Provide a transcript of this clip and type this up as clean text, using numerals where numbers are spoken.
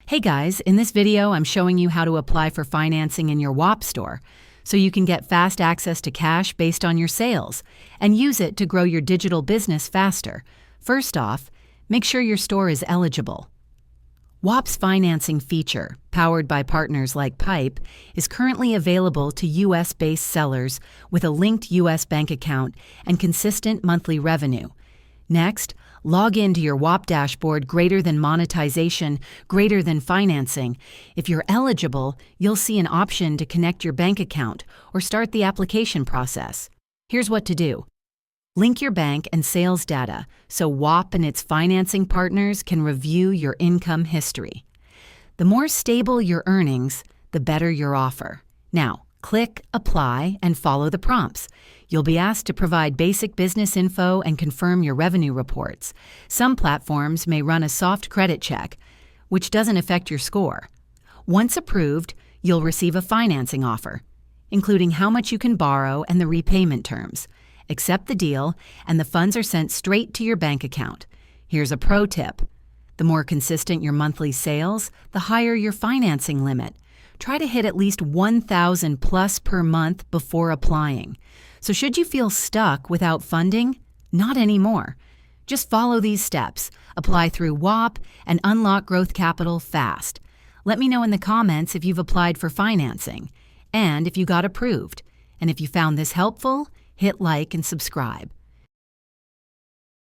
Hey guys, in this video I'm showing you how to apply for financing in your Whop store so you can get fast access to cash based on your sales and use it to grow your digital business faster. First off, make sure your store is eligible. Whop's financing feature, powered by partners like Pipe, is currently available to US-based sellers with a linked US bank account and consistent monthly revenue. Next, log into your Whop dashboard greater than monetization, greater than financing. If you're eligible, you'll see an option to connect your bank account or start the application process. Here's what to do. Link your bank and sales data so Whop and its financing partners can review your income history. The more stable your earnings, the better your offer. Now, click Apply and follow the prompts. You'll be asked to provide basic business info and confirm your revenue reports. Some platforms may run a soft credit check, which doesn't affect your score. Once approved, you'll receive a financing offer, including how much you can borrow and the repayment terms. Accept the deal, and the funds are sent straight to your bank account. Here's a pro tip. The more consistent your monthly sales, the higher your financing limit. Try to hit at least $1,000 plus per month before applying. So should you feel stuck without funding? Not anymore. Just follow these steps, apply through Whop, and unlock growth capital fast. Let me know in the comments if you've applied for financing and if you got approved. And if you found this helpful, hit like and subscribe.